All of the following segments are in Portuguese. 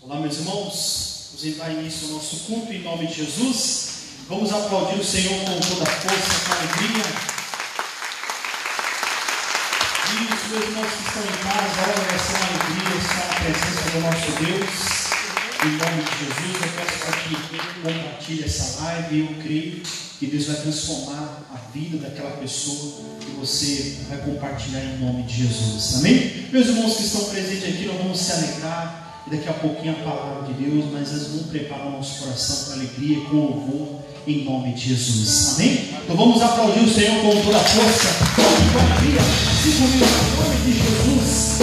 Olá, meus irmãos, vamos dar início ao nosso culto em nome de Jesus. Vamos aplaudir o Senhor com toda a força, com alegria. E os meus irmãos que estão em casa, olha, vai ser uma alegria estar na presença do nosso Deus. Em nome de Jesus, eu peço para que compartilhe essa live. Eu creio que Deus vai transformar a vida daquela pessoa que você vai compartilhar em nome de Jesus. Amém? Meus irmãos que estão presentes aqui, nós vamos se alegrar. E daqui a pouquinho a palavra de Deus, mas nós vamos preparar o nosso coração com alegria, com louvor, em nome de Jesus. Amém? Então vamos aplaudir o Senhor com toda a força, com alegria, assim comigo, em nome de Jesus.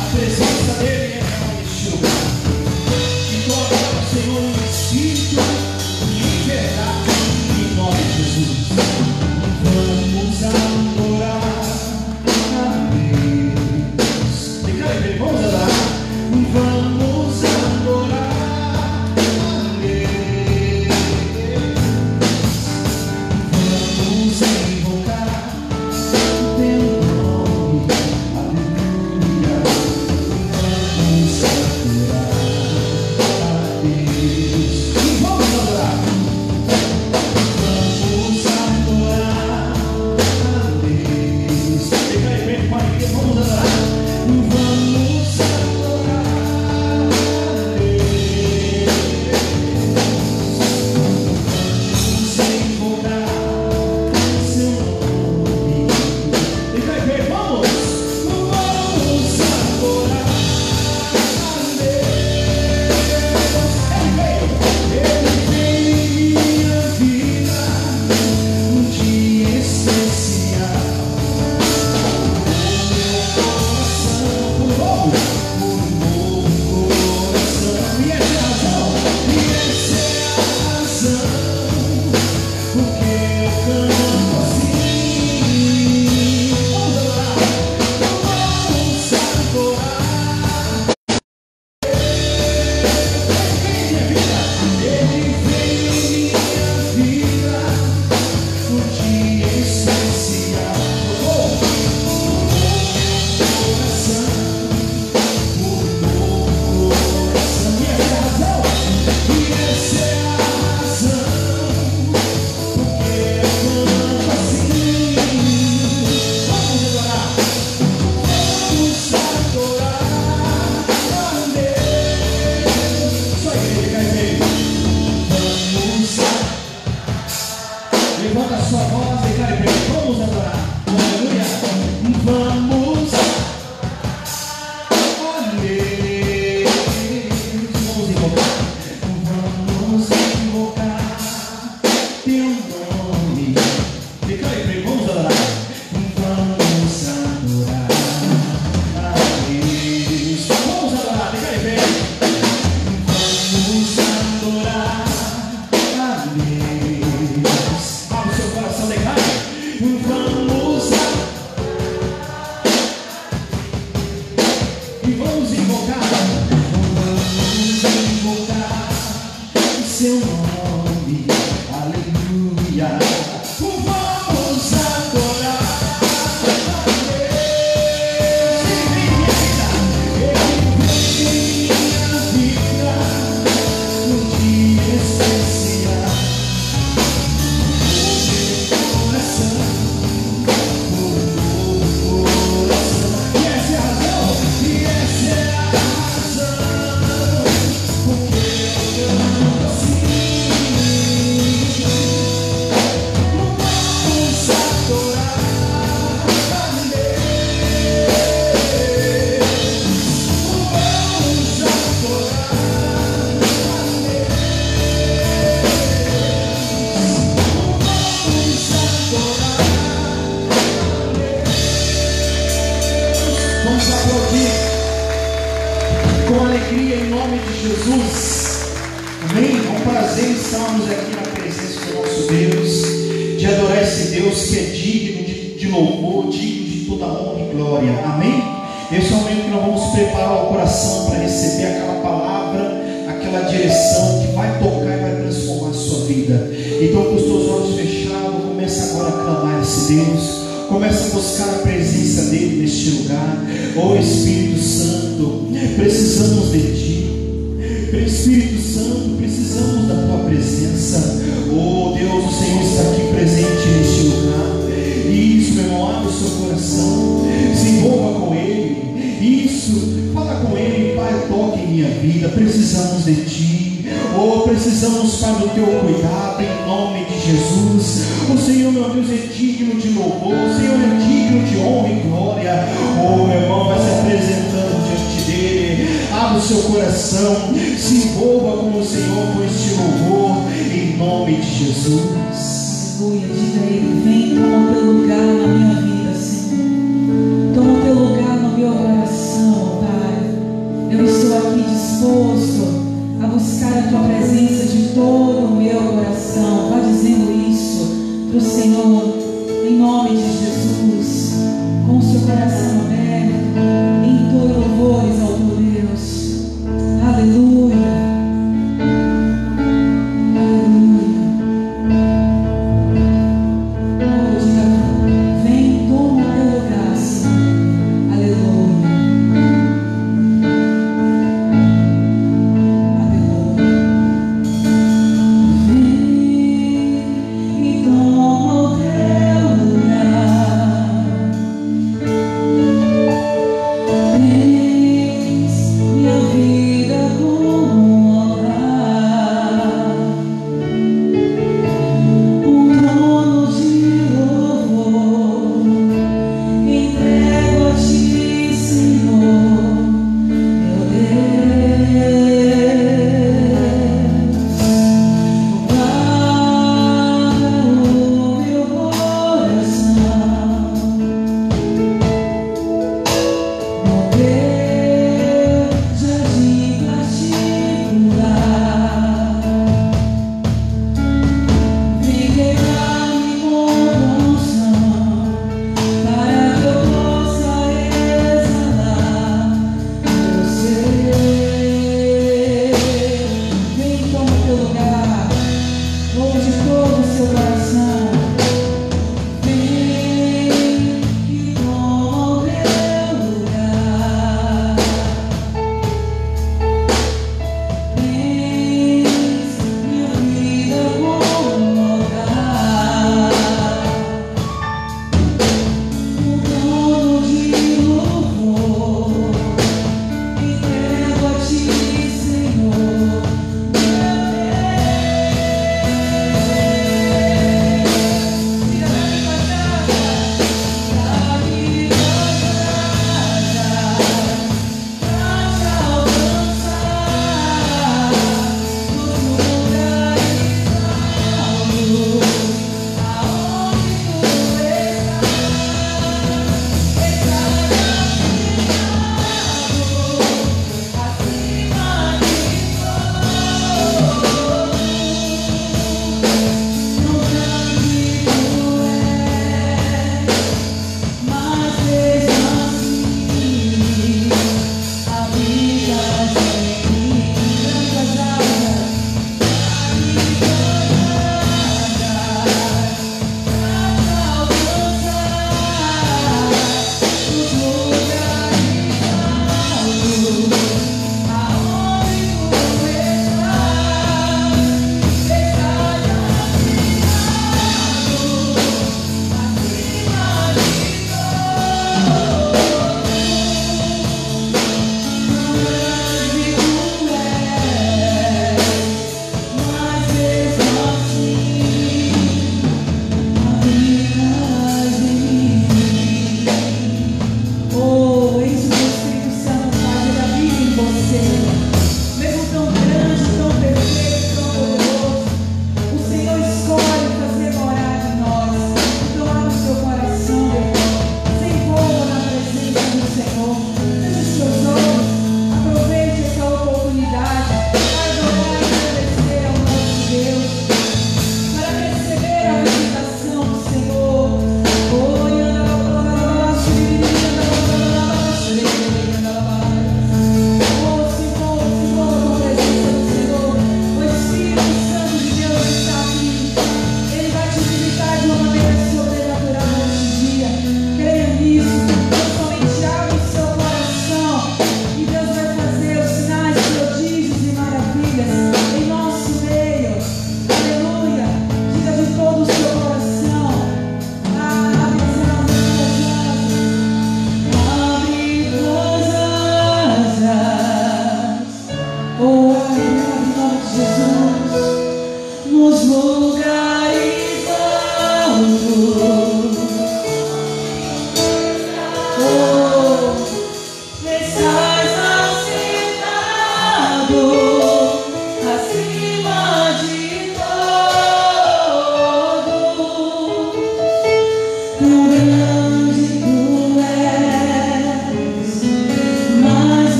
A presença dele é neste lugar. Então agora o Senhor em espírito e verdade, em nome de Jesus. Vamos adorar a Deus. Declara bem, vamos adorar. Vamos adorar a Deus. Vamos invocar teu nome, aleluia. Vamos adorar a Deus. E vamos adorar. Vamos adorar a Deus. Fica aí bem com a alegria, vamos adorar. Vamos adorar. Então, com os teus olhos fechados, começa agora a clamar esse Deus. Começa a buscar a presença dele neste lugar. Oh Espírito Santo, precisamos de ti. Espírito Santo, precisamos da tua presença. Oh Deus, o Senhor está aqui presente neste lugar. Isso, meu irmão, abre o seu coração, se envolva com Ele. Isso, fala com Ele: Pai, toque em minha vida, precisamos de Ti. Oh, precisamos, Pai, do Teu cuidado, em nome de Jesus. O Senhor, meu Deus, é digno de louvor, o Senhor é digno de honra e glória. Oh, meu irmão, vai se apresentando diante dEle. Abra o seu coração, se envolva com o Senhor, com este louvor, em nome de Jesus. Aleluia, diga a Ele: vem, toma teu lugar na minha vida, Senhor. Toma teu lugar no meu coração, Pai. Eu estou aqui disposto a buscar a tua presença de todo o meu coração. Vá dizendo isso para o Senhor, em nome de Jesus, com o seu coração aberto, entoe louvores ao teu Deus. Aleluia. Toma o teu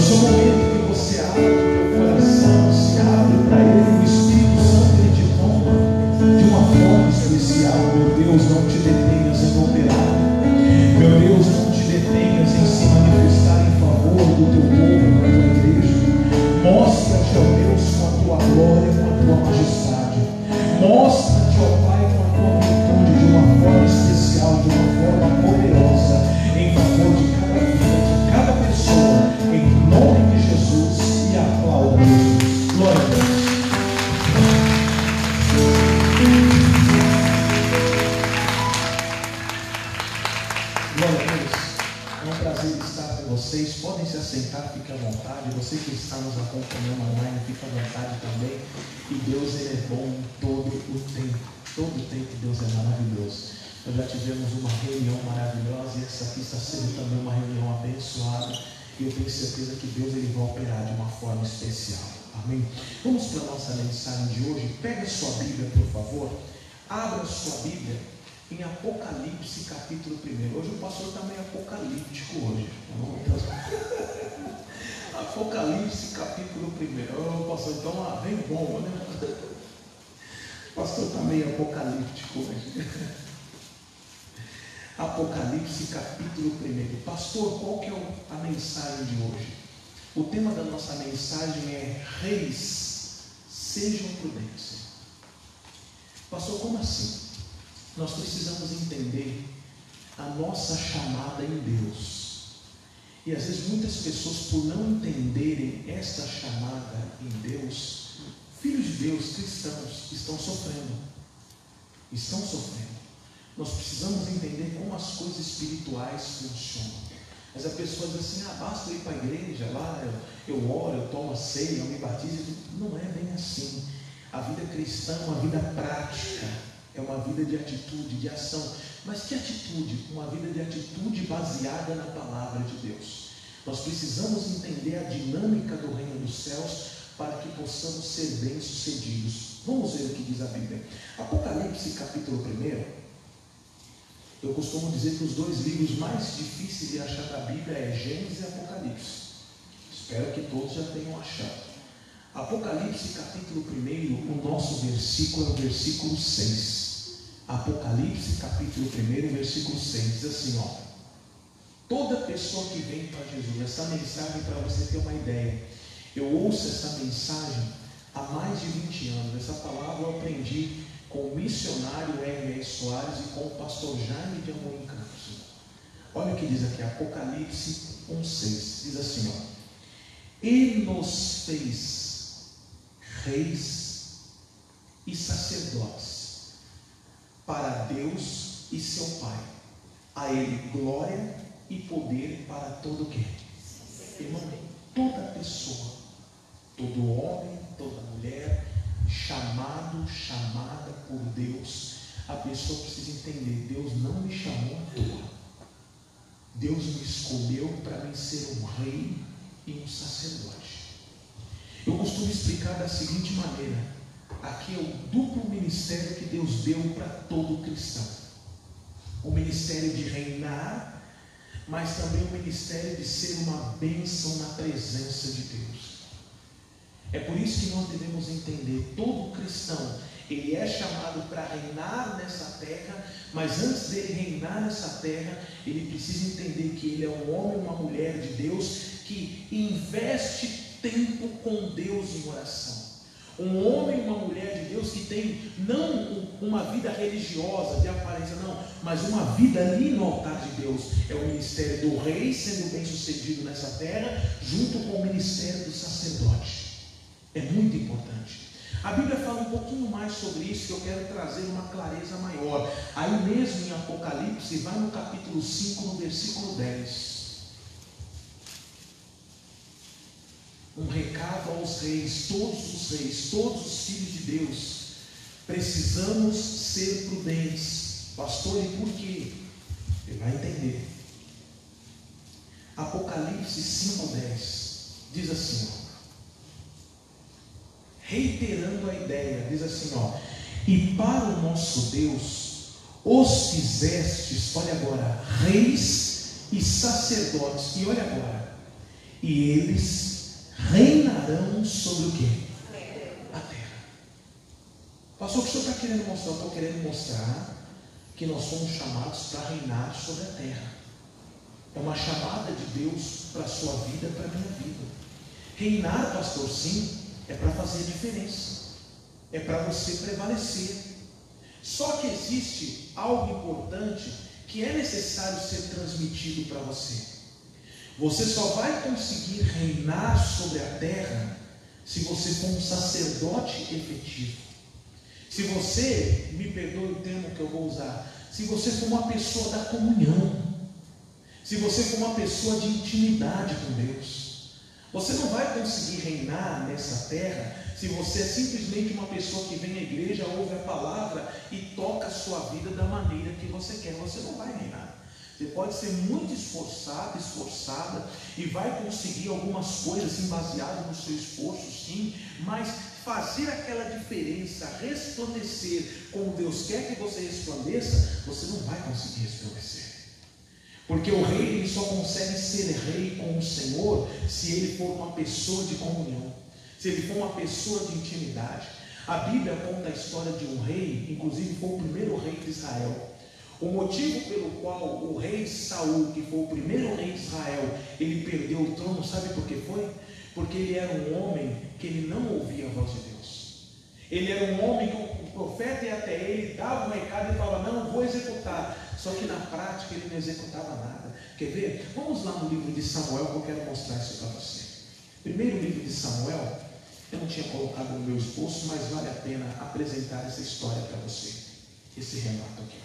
Mas o momento que você abre o teu coração, se abre para Ele, o Espírito Santo Ele te toma de uma forma especial. Meu Deus, não te detenhas em operar. Meu Deus, não te detenhas em se manifestar em favor do teu povo, da tua igreja. Mostra-te, ó Deus, com a tua glória, com a tua majestade. Mostra-te, ó Pai, com a tua virtude de uma forma especial, de uma forma poderosa, em favor de cada vida, de cada pessoa, em nome de Jesus, e aplauda Jesus. Glória a Deus. Glória a Deus. É um prazer estar com vocês. Podem se assentar, fique à vontade. Você que está nos acompanhando online, fique à vontade também. E Deus ele é bom todo o tempo. Todo o tempo Deus é maravilhoso. Nós já tivemos uma reunião maravilhosa e essa aqui está sendo também uma reunião abençoada. E eu tenho certeza que Deus ele vai operar de uma forma especial. Amém? Vamos para a nossa mensagem de hoje. Pega a sua Bíblia, por favor. Abra a sua Bíblia em Apocalipse, capítulo 1. Hoje o pastor está meio apocalíptico hoje. Apocalipse, capítulo 1. O pastor, então, vem bom, né? O pastor está meio apocalíptico hoje. Apocalipse, capítulo 1. Pastor, qual que é a mensagem de hoje? O tema da nossa mensagem é: reis, sejam prudentes. Pastor, como assim? Nós precisamos entender a nossa chamada em Deus. E às vezes muitas pessoas, por não entenderem esta chamada em Deus, filhos de Deus, cristãos, estão sofrendo. Estão sofrendo. Nós precisamos entender como as coisas espirituais funcionam. Mas a pessoa diz assim: basta eu ir para a igreja, lá eu oro, eu tomo a ceia, eu me batizo. Não é bem assim. A vida cristã é uma vida prática. É uma vida de atitude, de ação. Mas que atitude? Uma vida de atitude baseada na palavra de Deus. Nós precisamos entender a dinâmica do reino dos céus para que possamos ser bem-sucedidos. Vamos ver o que diz a Bíblia. Apocalipse, capítulo 1. Eu costumo dizer que os dois livros mais difíceis de achar da Bíblia é Gênesis e Apocalipse. Espero que todos já tenham achado. Apocalipse, capítulo 1, o nosso versículo é o versículo 6. Apocalipse, capítulo 1, versículo 6, diz assim, toda pessoa que vem para Jesus, essa mensagem, para você ter uma ideia, eu ouço essa mensagem há mais de 20 anos, essa palavra eu aprendi com o missionário R.R. Soares e com o pastor Jaime de Amorim Campos. Olha o que diz aqui, Apocalipse 1,6, diz assim, Ele nos fez reis e sacerdotes para Deus e seu Pai. A Ele glória e poder para todo o que? Irmão, toda pessoa, todo homem, toda mulher, chamada por Deus, a pessoa precisa entender: Deus não me chamou à toa. Deus me escolheu para mim ser um rei e um sacerdote. Eu costumo explicar da seguinte maneira: aqui é o duplo ministério que Deus deu para todo cristão. O ministério de reinar, mas também o ministério de ser uma bênção na presença de Deus. É por isso que nós devemos entender: todo cristão, ele é chamado para reinar nessa terra, mas antes dele reinar nessa terra, ele precisa entender que ele é um homem, uma mulher de Deus, que investe tempo com Deus em oração. Um homem e uma mulher de Deus que tem não uma vida religiosa de aparência, não, mas uma vida ali no altar de Deus. É o ministério do rei sendo bem sucedido nessa terra, junto com o ministério do sacerdote. É muito importante. A Bíblia fala um pouquinho mais sobre isso, que eu quero trazer uma clareza maior. Aí mesmo em Apocalipse, vai no capítulo 5, no versículo 10. Um recado aos reis, todos os filhos de Deus. Precisamos ser prudentes. Pastor, e por quê? Ele vai entender. Apocalipse 5:10 diz assim, reiterando a ideia, diz assim, e para o nosso Deus os fizestes, olha agora, reis e sacerdotes. E olha agora, e eles reinarão sobre o quê? A terra. Pastor, o que o senhor está querendo mostrar? Eu estou querendo mostrar que nós somos chamados para reinar sobre a terra. É uma chamada de Deus para a sua vida, para a minha vida. Reinar, pastor, sim, é para fazer a diferença. É para você prevalecer. Só que existe algo importante que é necessário ser transmitido para você. Você só vai conseguir reinar sobre a terra se você for um sacerdote efetivo. Se você, me perdoe o termo que eu vou usar, se você for uma pessoa da comunhão, se você for uma pessoa de intimidade com Deus, você não vai conseguir reinar nessa terra se você é simplesmente uma pessoa que vem à igreja, ouve a palavra e toca a sua vida da maneira que você quer. Você não vai reinar. Você pode ser muito esforçado, esforçada, e vai conseguir algumas coisas assim, baseado no seu esforço, sim, mas fazer aquela diferença, resplandecer como Deus quer que você resplandeça, você não vai conseguir resplandecer. Porque o rei ele só consegue ser rei com o Senhor se ele for uma pessoa de comunhão, se ele for uma pessoa de intimidade. A Bíblia conta a história de um rei, inclusive foi o primeiro rei de Israel. O motivo pelo qual o rei Saul, que foi o primeiro rei de Israel, ele perdeu o trono, sabe por que foi? Porque ele era um homem que ele não ouvia a voz de Deus. Ele era um homem que o profeta ia até ele, dava um recado e falava, não, vou executar. Só que na prática ele não executava nada. Quer ver? Vamos lá no livro de Samuel, que eu quero mostrar isso para você. Primeiro livro de Samuel, eu não tinha colocado no meu esboço, mas vale a pena apresentar essa história para você, esse relato aqui.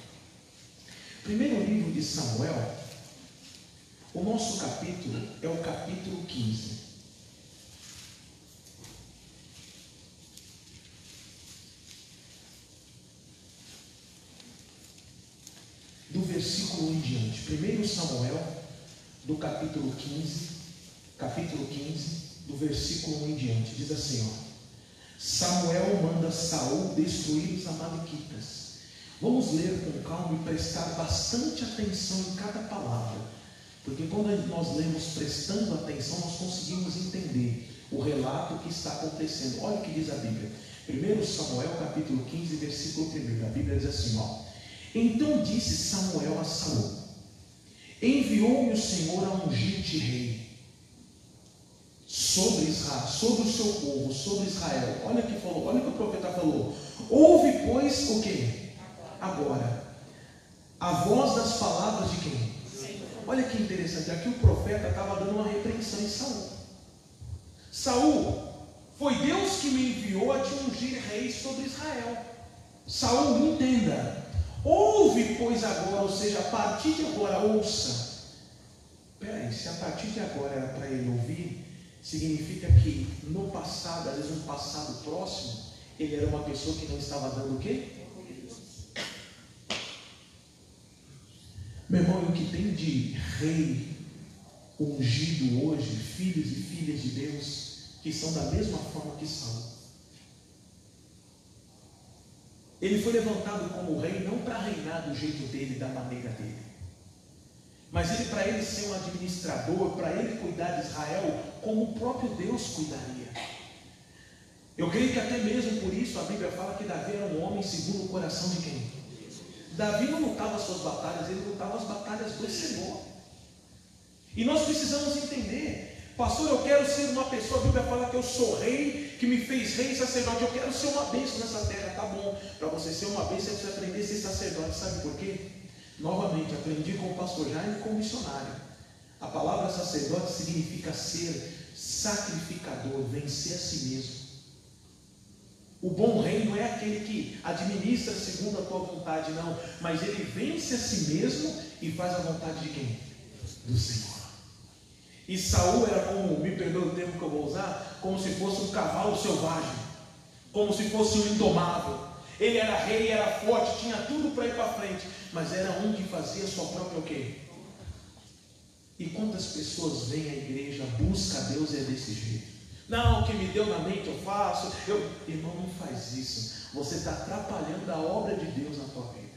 Primeiro livro de Samuel, o nosso capítulo é o capítulo 15. Do versículo 1 em diante. 1 Samuel, do capítulo 15, do versículo 1 em diante, diz assim, ó: Samuel manda Saul destruir os amalequitas. Vamos ler com calma e prestar bastante atenção em cada palavra, porque quando nós lemos prestando atenção, nós conseguimos entender o relato que está acontecendo. Olha o que diz a Bíblia. 1 Samuel, capítulo 15, versículo 1. A Bíblia diz assim, ó: Então disse Samuel a Saul: Enviou-me o Senhor a ungir-te rei sobre Israel, sobre o seu povo, sobre Israel. Olha o que falou, olha o que o profeta falou. Ouve, pois, o quê? Agora, a voz das palavras de quem? Olha que interessante, aqui o profeta estava dando uma repreensão em Saul. Saul, foi Deus que me enviou a te ungir rei sobre Israel. Saul, entenda. Ouve, pois, agora, ou seja, a partir de agora, ouça. Peraí, se a partir de agora era para ele ouvir, significa que no passado, às vezes um passado próximo, ele era uma pessoa que não estava dando o quê? Meu irmão, e o que tem de rei ungido hoje, filhos e filhas de Deus, que são da mesma forma que Saul. Ele foi levantado como rei não para reinar do jeito dele, da maneira dele, mas para ele ser um administrador, para ele cuidar de Israel como o próprio Deus cuidaria. Eu creio que até mesmo por isso a Bíblia fala que Davi era um homem segundo o coração de quem? Davi não lutava as suas batalhas, ele lutava as batalhas do Senhor. E nós precisamos entender, pastor, eu quero ser uma pessoa, a Bíblia fala que eu sou rei, que me fez rei e sacerdote, eu quero ser uma bênção nessa terra. Tá bom, para você ser uma bênção, você precisa aprender a ser sacerdote. Sabe por quê? Novamente, aprendi com o pastor Jaime e com o missionário. A palavra sacerdote significa ser sacrificador, vencer a si mesmo. O bom rei não é aquele que administra segundo a tua vontade, não, mas ele vence a si mesmo e faz a vontade de quem? Do Senhor. E Saul era como, me perdoe o termo que eu vou usar, como se fosse um cavalo selvagem, como se fosse um indomável. Ele era rei, era forte, tinha tudo para ir para frente, mas era um que fazia a sua própria o quê? E quantas pessoas vêm à igreja, busca a Deus e é desse jeito? Não, o que me deu na mente eu faço. Irmão, não faz isso. Você está atrapalhando a obra de Deus na tua vida.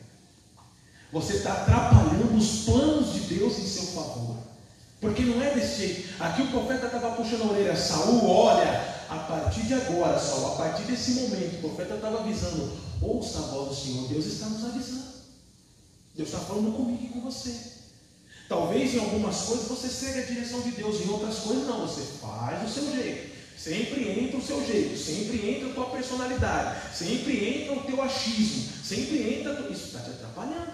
Você está atrapalhando os planos de Deus em seu favor. Porque não é desse jeito. Aqui o profeta estava puxando a orelha. Saul, olha, a partir de agora, Saul, a partir desse momento, o profeta estava avisando: ouça a voz do Senhor. Deus está nos avisando. Deus está falando comigo e com você. Talvez em algumas coisas você segue a direção de Deus, em outras coisas não, você faz do seu jeito. Sempre entra o seu jeito, sempre entra a tua personalidade, sempre entra o teu achismo, sempre entra. Isso está te atrapalhando.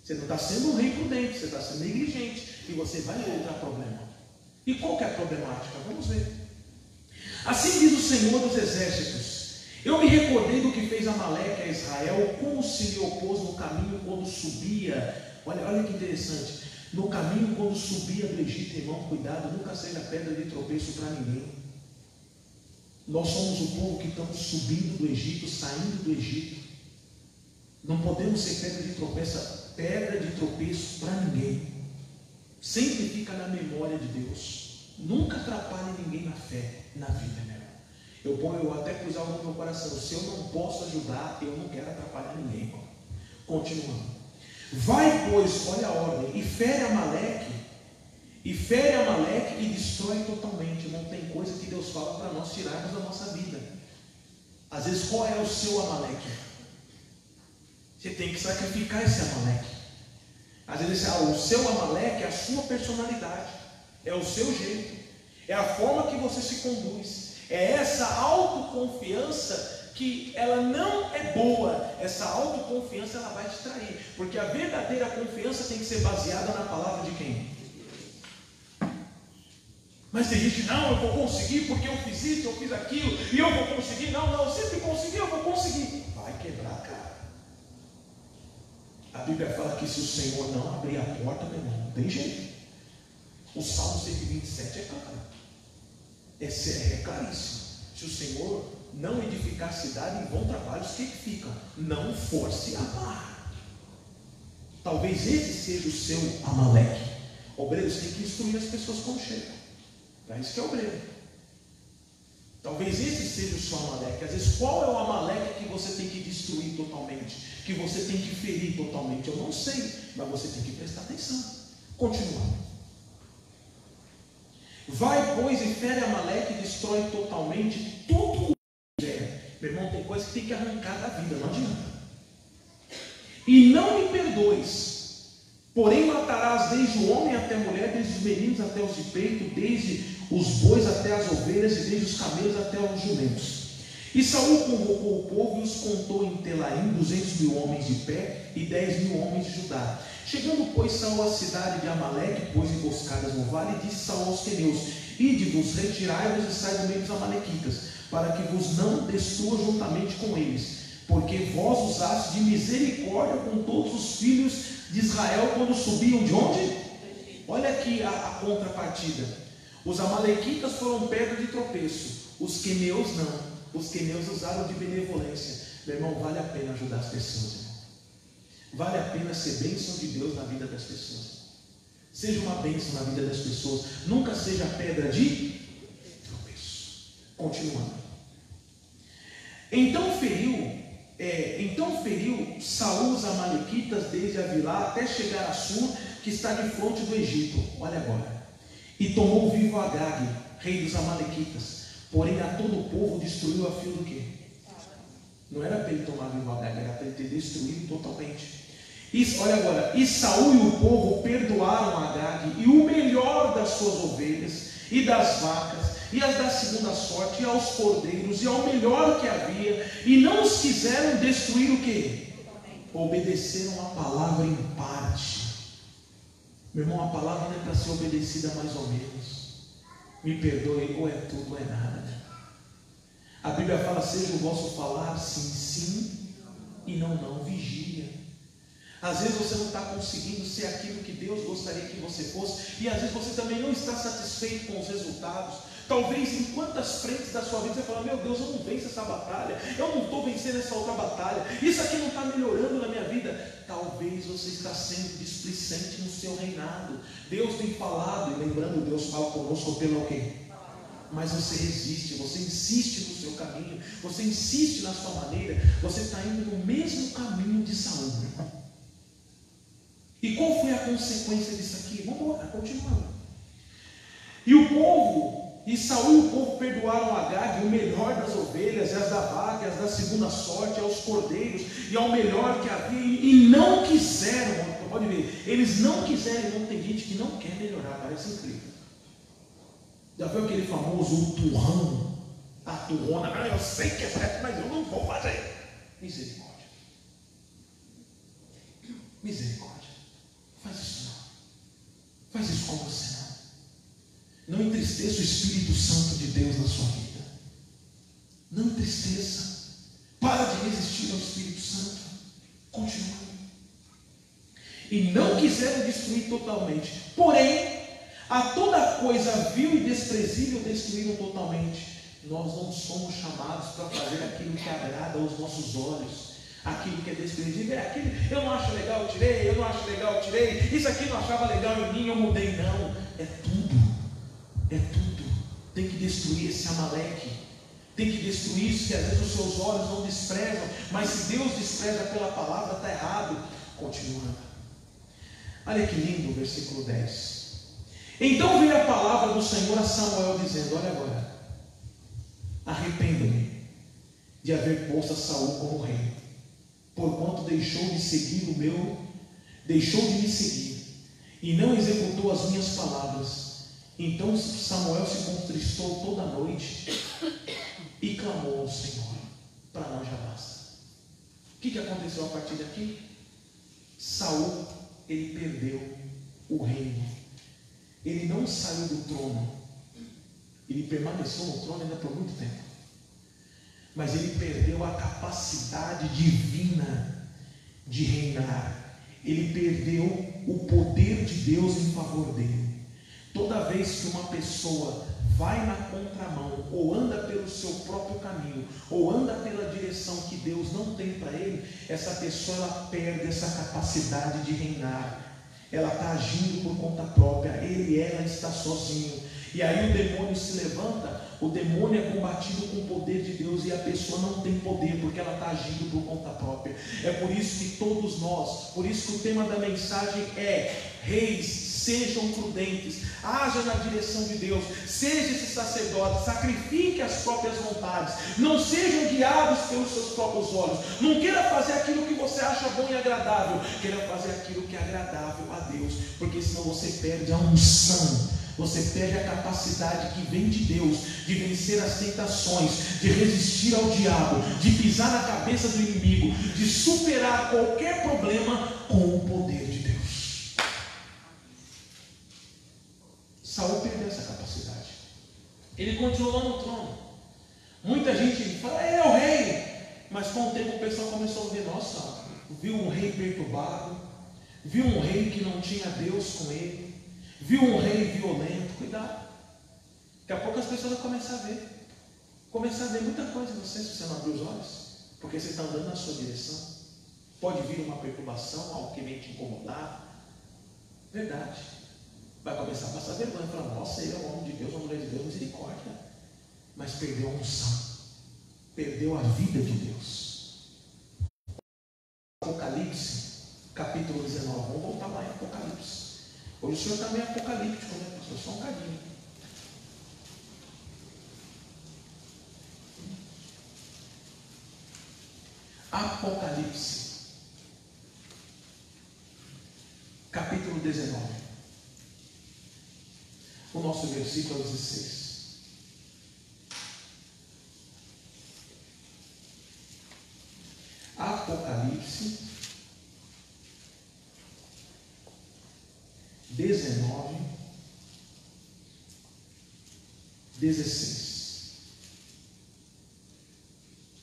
Você não está sendo um rei prudente, você está sendo negligente e você vai encontrar problema. E qual que é a problemática? Vamos ver. Assim diz o Senhor dos Exércitos: eu me recordei do que fez Amaleque a Israel, como se lhe opôs no caminho quando subia. Olha que interessante. No caminho quando subia do Egito, irmão, cuidado, nunca seja pedra de tropeço para ninguém. Nós somos o povo que estamos subindo do Egito, saindo do Egito. Não podemos ser pedra de tropeço para ninguém. Sempre fica na memória de Deus. Nunca atrapalhe ninguém na fé, na vida, meu irmão. Eu até pus algo no meu coração: se eu não posso ajudar, eu não quero atrapalhar ninguém, irmão. Continuando. Vai, pois, olha a ordem, e fere Amaleque e destrói totalmente. Não tem coisa que Deus fala para nós tirarmos da nossa vida. Às vezes, qual é o seu Amaleque? Você tem que sacrificar esse Amaleque. Às vezes, o seu Amaleque é a sua personalidade, é o seu jeito, é a forma que você se conduz, é essa autoconfiança que ela não é boa. Essa autoconfiança, ela vai te trair, porque a verdadeira confiança tem que ser baseada na palavra de quem? Mas tem gente: não, eu vou conseguir porque eu fiz isso, eu fiz aquilo, e eu vou conseguir. Não, eu sempre consegui, eu vou conseguir. Vai quebrar, cara. A Bíblia fala que se o Senhor não abrir a porta, meu irmão, não tem jeito. O Salmo 127 é claro. É claríssimo. Se o Senhor não edificar a cidade, em vão trabalhos, o que fica? Não force a barra. Talvez esse seja o seu Amaleque. Obreiros têm que instruir as pessoas quando chegam. Para isso que é obreiro. Talvez esse seja o seu Amaleque. Às vezes, qual é o Amaleque que você tem que destruir totalmente? Que você tem que ferir totalmente? Eu não sei, mas você tem que prestar atenção. Continuando. Vai, pois, e fere Amaleque e destrói totalmente tudo o que é. Meu irmão, tem coisa que tem que arrancar da vida, não adianta. E não me perdoes, porém matarás desde o homem até a mulher, desde os meninos até os de peito, desde os bois até as ovelhas, e desde os camelos até os jumentos. E Saul convocou o povo e os contou em Telaim, 200.000 homens de pé e 10.000 homens de Judá. Chegando, pois, Saul à cidade de Amaleque, pôs emboscadas no vale, e disse Saul aos queneus: ide-vos, retirai-vos e sai do meio dos amalequitas, para que vos não destrua juntamente com eles, porque vós usastes de misericórdia com todos os filhos de Israel quando subiam de onde? Olha aqui a contrapartida. Os amalequitas foram pedra de tropeço, os queneus não. Os queneus usaram de benevolência. Meu irmão, vale a pena ajudar as pessoas, irmão. Vale a pena ser bênção de Deus na vida das pessoas. Seja uma bênção na vida das pessoas. Nunca seja pedra de tropeço. Continuando. Então feriu Saul os amalequitas desde Avilá até chegar a Sur, que está de fronte do Egito. Olha agora. E tomou vivo Agag, rei dos amalequitas. Porém a todo o povo destruiu a fio do quê? Não era para ele tomar vivo Agag, era para ele ter destruído totalmente. Olha agora. E Saul e o povo perdoaram Agag e o melhor das suas ovelhas e das vacas e as da segunda sorte, e aos cordeiros, e ao melhor que havia, e não os quiseram destruir o quê? Obedeceram a palavra em parte. Meu irmão, a palavra não é para ser obedecida mais ou menos. Me perdoe, ou é tudo ou é nada. A Bíblia fala: seja o vosso falar sim, sim, e não, não, vigia. Às vezes você não está conseguindo ser aquilo que Deus gostaria que você fosse, e às vezes você também não está satisfeito com os resultados. Talvez em quantas frentes da sua vida você fala: meu Deus, eu não venço essa batalha, eu não estou vencendo essa outra batalha, isso aqui não está melhorando na minha vida. Talvez você está sendo displicente no seu reinado. Deus tem falado, e lembrando, Deus fala conosco pelo quê? Mas você resiste, você insiste no seu caminho, você insiste na sua maneira, você está indo no mesmo caminho de Saul. E qual foi a consequência disso aqui? Vamos lá, continuando. E Saul e o povo perdoaram Agag, o melhor das ovelhas, e as da vaca, e as da segunda sorte, aos cordeiros, e ao melhor que havia, e não quiseram, pode ver, eles não quiseram, não tem gente que não quer melhorar, parece incrível. Já viu aquele famoso turrão, a turrona, eu sei que é certo, mas eu não vou fazer. Misericórdia. Misericórdia. Faz isso não. Faz isso com você não. Não entristeça o Espírito Santo de Deus na sua vida. Não entristeça. Para de resistir ao Espírito Santo. Continue. E não quiseram destruir totalmente. Porém, a toda coisa vil e desprezível destruíram totalmente. Nós não somos chamados para fazer aquilo que agrada aos nossos olhos. Aquilo que é desprezível, é aquilo, eu não acho legal, eu tirei, eu não acho legal, eu tirei, isso aqui não achava legal em mim, eu mudei, não. É tudo. É tudo. Tem que destruir esse Amaleque. Tem que destruir isso que às vezes os seus olhos não desprezam. Mas se Deus despreza pela palavra, está errado. Continua. Olha que lindo o versículo 10. Então veio a palavra do Senhor a Samuel dizendo, olha agora, arrependa-me de haver posto a Saul como rei, porquanto deixou de me seguir, e não executou as minhas palavras. Então Samuel se contristou toda a noite e clamou ao Senhor, para nós já basta. O que aconteceu a partir daqui? Saul, ele perdeu o reino. Ele não saiu do trono. Ele permaneceu no trono ainda por muito tempo. Mas ele perdeu a capacidade divina de reinar. Ele perdeu o poder de Deus em favor dele. Toda vez que uma pessoa vai na contramão, ou anda pelo seu próprio caminho, ou anda pela direção que Deus não tem para ele, essa pessoa ela perde essa capacidade de reinar. Ela está agindo por conta própria, ele e ela está sozinho. E aí o demônio se levanta, o demônio é combatido com o poder de Deus e a pessoa não tem poder, porque ela está agindo por conta própria. É por isso que todos nós, por isso que o tema da mensagem é: reis, sejam prudentes, haja na direção de Deus, seja esse sacerdote, sacrifique as próprias vontades, não sejam guiados pelos seus próprios olhos, não queira fazer aquilo que você acha bom e agradável, queira fazer aquilo que é agradável a Deus, porque senão você perde a unção, você perde a capacidade que vem de Deus, de vencer as tentações, de resistir ao diabo, de pisar na cabeça do inimigo, de superar qualquer problema com o poder de Deus. Saul perdeu essa capacidade. Ele continuou lá no trono. Muita gente fala, ele é o rei. Mas com o tempo o pessoal começou a ver, nossa, viu um rei perturbado, viu um rei que não tinha Deus com ele, viu um rei violento. Cuidado. Daqui a pouco as pessoas vão começar a ver. Começar a ver muita coisa em você, se você não abrir os olhos. Porque você está andando na sua direção. Pode vir uma perturbação, algo que vem te incomodar. Verdade. Vai começar a passar vergonha, falar, nossa, ele é um homem de Deus, uma mulher de Deus, misericórdia. Mas perdeu a unção, perdeu a vida de Deus. Apocalipse, capítulo 19, vamos voltar lá em Apocalipse. Hoje o senhor está meio apocalíptico, né, pastor? Só um cadinho. Apocalipse, capítulo 19. O nosso versículo é 16. Apocalipse 19, 16.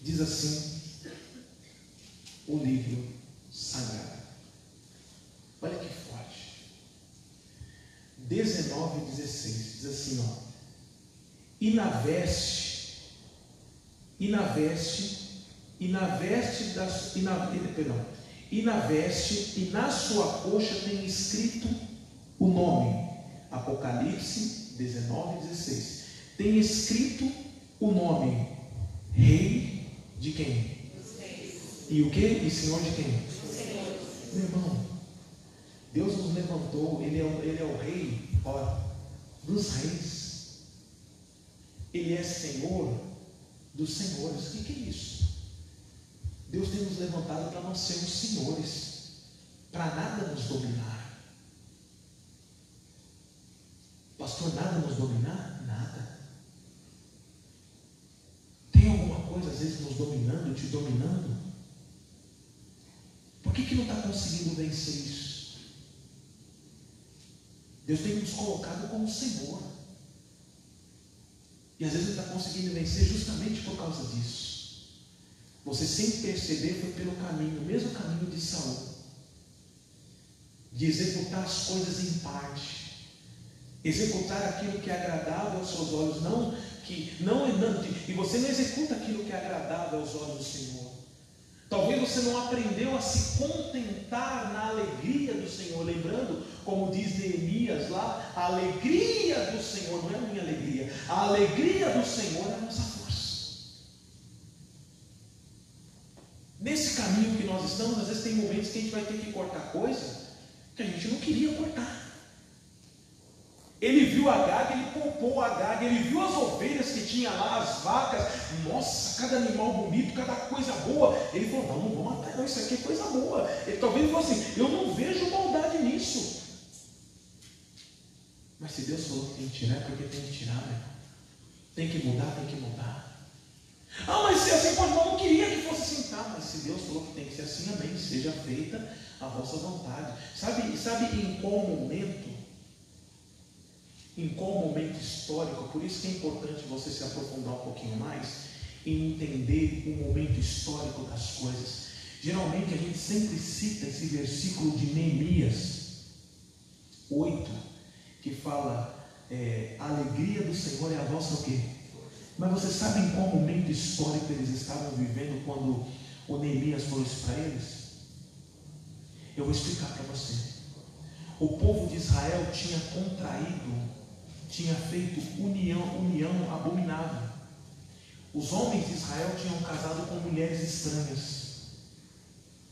Diz assim o livro sagrado. Olha que forte. 19 e 16, diz assim, ó, e na veste e na sua coxa tem escrito o nome. Apocalipse 19 e 16, tem escrito o nome, rei de quem? E o que? E senhor de quem? Meu irmão, Deus nos levantou, Ele é o rei, ó, dos reis. Ele é Senhor dos senhores. O que é isso? Deus tem nos levantado para nós sermos senhores, para nada nos dominar. Pastor, nada nos dominar? Nada. Tem alguma coisa às vezes nos dominando, te dominando? Por que não está conseguindo vencer isso? Deus tem nos colocado como Senhor. E às vezes não está conseguindo vencer justamente por causa disso. Você sem perceber foi pelo caminho, o mesmo caminho de Saul, de executar as coisas em parte, executar aquilo que é agradável aos seus olhos, e você não executa aquilo que é agradável aos olhos do Senhor. Talvez você não aprendeu a se contentar na alegria do Senhor, lembrando, como diz Neemias lá, a alegria do Senhor, não é a minha alegria, a alegria do Senhor é a nossa força. Nesse caminho que nós estamos, às vezes tem momentos que a gente vai ter que cortar coisa que a gente não queria cortar. Ele viu Agag, ele poupou Agag, ele viu as ovelhas que tinha lá, as vacas, nossa, cada animal bonito, cada coisa boa. Ele falou, não vou matar, não, isso aqui é coisa boa. Ele talvez falou assim, eu não vejo maldade nisso. Mas se Deus falou que tem que tirar, é porque tem que tirar, né? Tem que mudar, tem que mudar. Ah, mas se assim pode, eu não queria que fosse assim. Tá, mas se Deus falou que tem que ser assim, amém, seja feita a vossa vontade. Sabe em qual momento histórico, por isso que é importante você se aprofundar um pouquinho mais, em entender o momento histórico das coisas. Geralmente a gente sempre cita esse versículo de Neemias 8, que fala, a alegria do Senhor é a vossa o quê? Mas você sabe em qual momento histórico eles estavam vivendo quando o Neemias falou isso para eles? Eu vou explicar para você. O povo de Israel tinha feito união abominável. Os homens de Israel tinham casado com mulheres estranhas.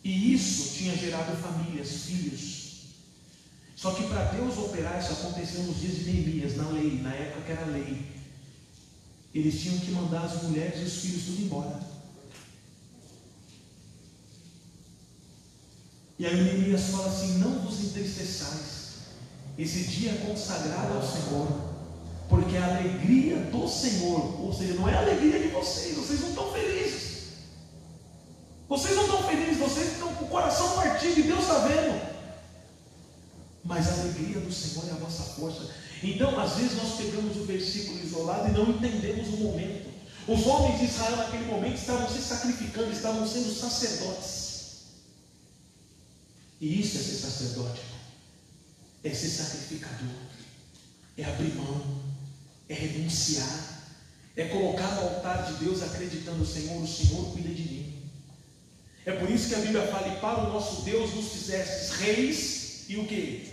E isso tinha gerado famílias, filhos. Só que para Deus operar, isso aconteceu nos dias de Neemias, na lei, na época que era lei. Eles tinham que mandar as mulheres e os filhos tudo embora. E aí Neemias fala assim, não vos entristeçais. Esse dia é consagrado ao Senhor, porque a alegria do Senhor, ou seja, não é a alegria de vocês não estão felizes. Vocês não estão felizes, vocês estão com o coração partido e Deus está vendo. Mas a alegria do Senhor é a vossa força. Então, às vezes nós pegamos o versículo isolado e não entendemos o momento. Os homens de Israel naquele momento estavam se sacrificando, estavam sendo sacerdotes. E isso é ser sacerdote, é ser sacrificador, é abrir mão, é renunciar, é colocar no altar de Deus acreditando, o Senhor cuida de mim. É por isso que a Bíblia fala, e para o nosso Deus nos fizestes reis e o que?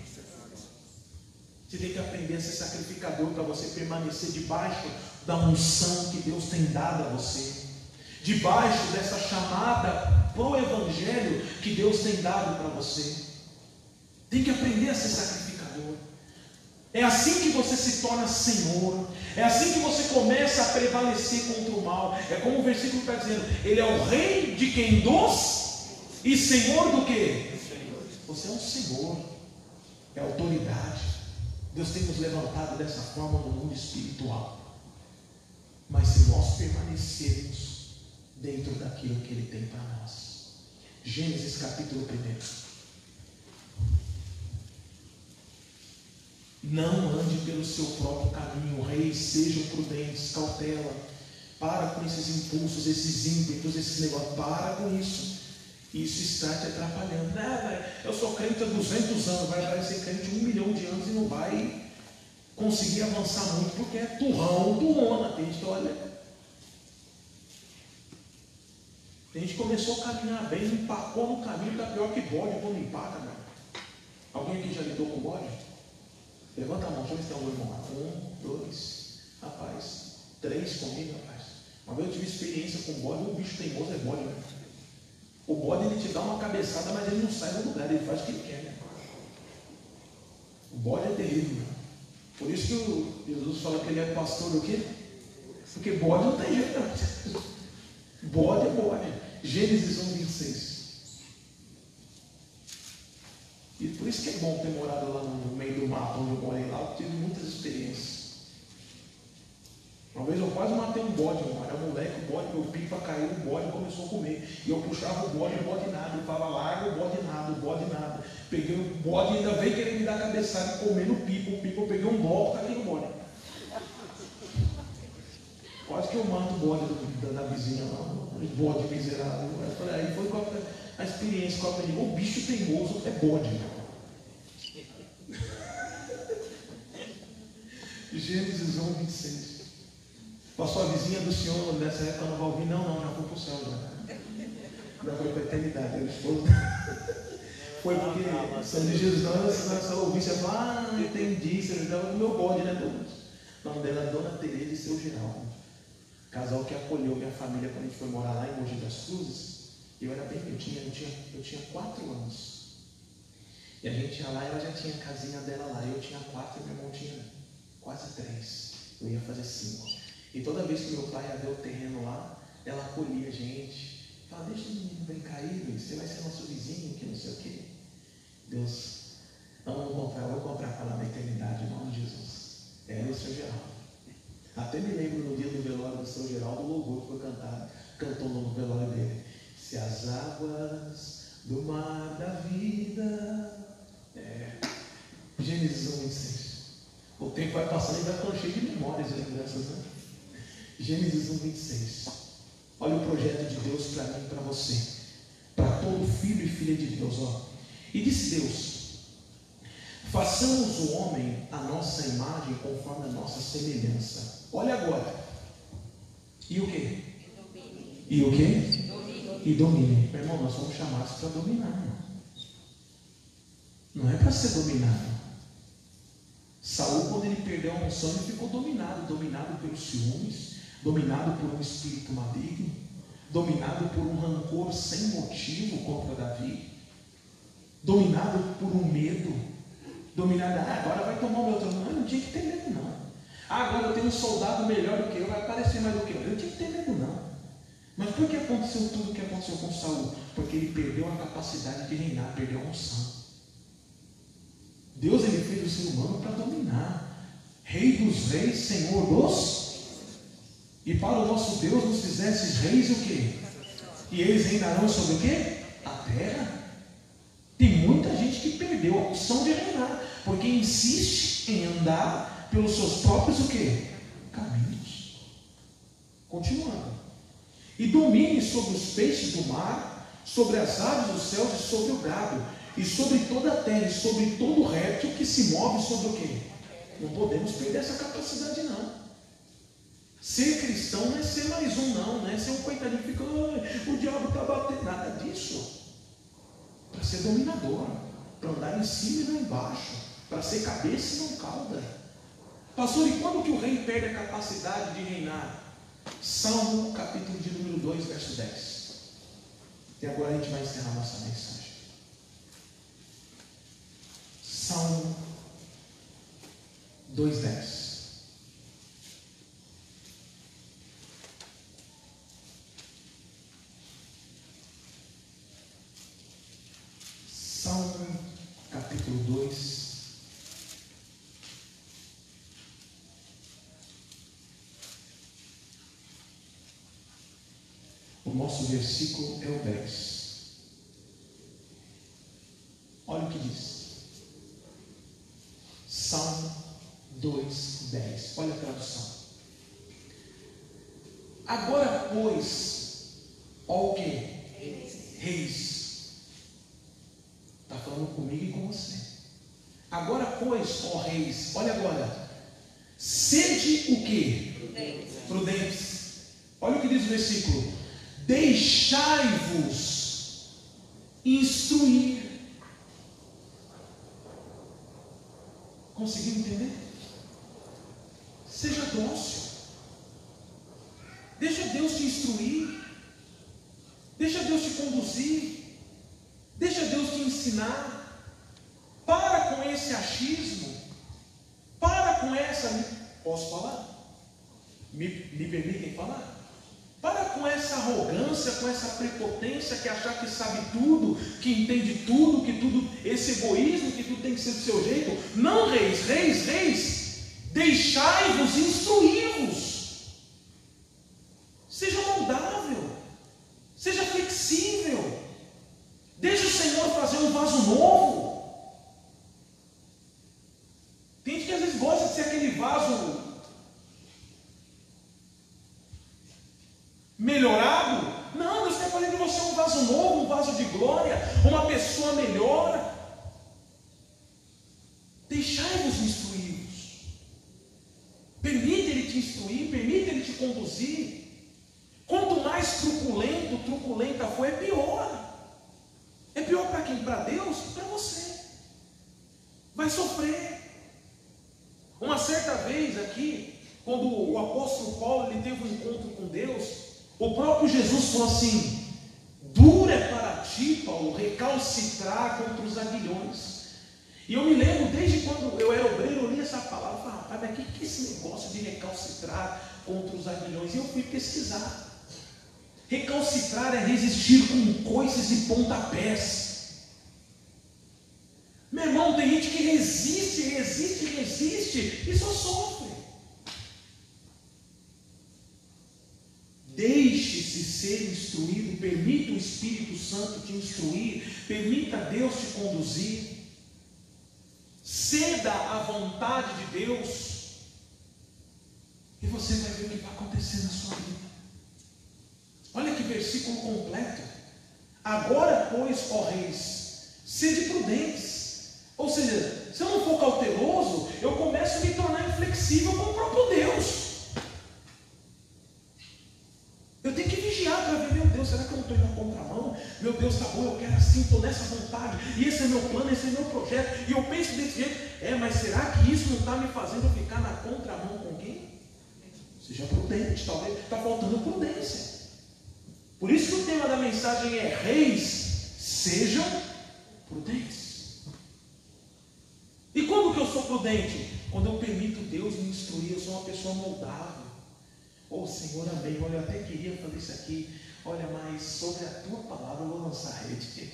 Você tem que aprender a ser sacrificador para você permanecer debaixo da unção que Deus tem dado a você, debaixo dessa chamada pro Evangelho que Deus tem dado para você. Tem que aprender a ser sacrificador. É assim que você se torna Senhor. É assim que você começa a prevalecer contra o mal. É como o versículo está dizendo, Ele é o rei de quem dos e Senhor do que? Você é um Senhor, é autoridade. Deus tem nos levantado dessa forma no mundo espiritual. Mas se nós permanecermos dentro daquilo que Ele tem para nós. Gênesis capítulo 1. Não ande pelo seu próprio caminho, reis, sejam prudentes, cautela. Para com esses impulsos, esses ímpetos, esses negócios. Para com isso. Isso está te atrapalhando. Eu sou crente há 200 anos, vai ser crente 1 milhão de anos e não vai conseguir avançar muito, porque é turrão, turrona. Tem gente que olha. Tem gente que começou a caminhar bem, empacou no caminho, está pior que bode quando empaca, cara. Alguém aqui já lidou com bode? Levanta a mão, deixa eu ver se tem algum irmão lá. 1, 2, rapaz, 3 comigo, rapaz. Uma vez eu tive experiência com bode, um bicho teimoso é bode, né? O bode ele te dá uma cabeçada, mas ele não sai do lugar, ele faz o que ele quer, né? O bode é terrível, né? Por isso que Jesus fala que ele é pastor do quê? Porque bode não tem jeito, não. Bode é bode. Gênesis 1:26. E por isso que é bom ter morado lá no meio do mato onde eu morei lá, eu tive muitas experiências. Uma vez eu quase matei um bode, eu era moleque, o bode, meu pipa caiu, o bode começou a comer. E eu puxava o bode nada. Eu falava, larga o bode nada. Peguei o bode e ainda veio querer me dar cabeçada e comendo o pipa, eu peguei um bloco, cadê o bode? Quase que eu mato o bode da vizinha lá, o bode miserável. Eu falei, aí foi a experiência que eu aprendi. O bicho teimoso é bode. Gênesis 1:26. Passou a vizinha do senhor nessa época não vai ouvir? Não, já foi para o céu já foi para a eternidade. Ele foi porque São de Jesus, se ela ouvisse, ela fala, entendi, você ajudava no meu bode, né, Douglas? O nome dela é Dona Tereza e seu Geraldo. Casal que acolheu minha família quando a gente foi morar lá em Mogi das Cruzes. Eu era bem, eu tinha 4 anos. E a gente ia lá, ela já tinha a casinha dela lá. Eu tinha 4 e meu irmão tinha quase 3. Eu ia fazer 5. E toda vez que meu pai ia ver o terreno lá, ela acolhia a gente. Falava, deixa o menino brincar aí, Luiz, você vai ser nosso vizinho, que não sei o quê. Deus, eu vou comprar para lá na eternidade, em nome de Jesus. Era o seu Geraldo. Até me lembro no dia do velório do seu Geraldo, o louvor que foi cantado, cantou no velório dele. Se as águas do mar da vida. Gênesis 1:26. O tempo vai passando e vai ficando cheio de memórias e lembranças, né? Gênesis 1:26. Olha o projeto de Deus para mim e para você, para todo filho e filha de Deus. E disse Deus: façamos o homem a nossa imagem conforme a nossa semelhança. Olha agora. E o quê? E o quê? E domine. Meu irmão, nós somos chamados para dominar. Não é para ser dominado. Saul, quando ele perdeu a unção, ele ficou dominado pelos ciúmes, dominado por um espírito maligno, dominado por um rancor sem motivo contra Davi, dominado por um medo, dominado, agora vai tomar o meu trono. Não tinha que ter medo, não. Agora eu tenho um soldado melhor do que eu, vai parecer mais do que eu. Eu não tinha que ter medo, não. Mas por que aconteceu tudo o que aconteceu com Saul? Porque ele perdeu a capacidade de reinar, perdeu a unção. Deus, ele fez o ser humano para dominar. Rei dos reis, Senhor dos. E para o nosso Deus nos fizesses reis o quê? E eles reinarão sobre o quê? A terra. Tem muita gente que perdeu a opção de reinar, porque insiste em andar pelos seus próprios o quê? Caminhos. Continuando. E domine sobre os peixes do mar, sobre as aves dos céus e sobre o gado, e sobre toda a terra, e sobre todo réptil que se move sobre o quê? Não podemos perder essa capacidade, não. Ser cristão não é ser mais um, não é ser um coitadinho que fica, o diabo está batendo, nada disso. Para ser dominador, para andar em cima e não embaixo, para ser cabeça e não cauda. Pastor, e quando que o rei perde a capacidade de reinar? Salmo capítulo de número 2, verso 10. E agora a gente vai encerrar nossa mensagem. Salmo 2:10. Salmo capítulo 2. O nosso versículo é o 10. Olha o que diz. Salmo 2:10. Olha a tradução. Agora, pois, ó o que? Reis. Está falando comigo e com você. Agora, pois, ó reis, olha agora. Sede o que? Prudentes. Olha o que diz o versículo. Deixai-vos instruir. Conseguiu entender? Seja dócil. Deixa Deus te instruir. Deixa Deus te conduzir. Deixa Deus te ensinar. Para com esse achismo. Para com essa. Posso falar? Me permitem falar? Para com essa arrogância, com essa prepotência, que achar que sabe tudo, que entende tudo, que tudo, esse egoísmo, que tudo tem que ser do seu jeito. Não, reis, deixai-vos instruí-vos. Seja moldável, seja flexível, deixe o Senhor fazer um vaso novo. Tem gente que às vezes gosta de ser aquele vaso melhorado. Não, Deus quer fazer de você um vaso novo, um vaso de glória, uma pessoa melhor. Deixai-vos instruí-vos. Permite Ele te instruir, permite Ele te conduzir. Quanto mais truculenta for, é pior. É pior para quem? Para Deus? Para você. Vai sofrer. Uma certa vez aqui, quando o apóstolo Paulo ele teve um encontro com Deus, o próprio Jesus falou assim: duro é para ti, Paulo, recalcitrar contra os aguilhões. E eu me lembro, desde quando eu era obreiro, eu li essa palavra e falei: rapaz, mas o que é esse negócio de recalcitrar contra os aguilhões? E eu fui pesquisar. Recalcitrar é resistir com coices e pontapés. Meu irmão, tem gente que resiste e só sofre. Deixe-se ser instruído, permita o Espírito Santo te instruir, permita Deus te conduzir, ceda à vontade de Deus, e você vai ver o que vai acontecer na sua vida. Olha que versículo completo. Agora, pois, ó reis, sede prudentes. Ou seja, se eu não for cauteloso, eu começo a me tornar inflexível com o próprio Deus. Eu tenho que vigiar para ver, meu Deus, será que eu não estou indo na contramão? Meu Deus, está bom, eu quero assim, estou nessa vontade, e esse é meu plano, esse é meu projeto, e eu penso desse jeito. Mas será que isso não está me fazendo ficar na contramão com quem? Seja prudente, talvez está faltando prudência. Por isso que o tema da mensagem é: reis, sejam prudentes. E quando que eu sou prudente? Quando eu permito Deus me instruir, eu sou uma pessoa moldável. Oh Senhor, amém. Olha, eu até queria fazer isso aqui. Olha, mas sobre a tua palavra eu vou lançar a rede.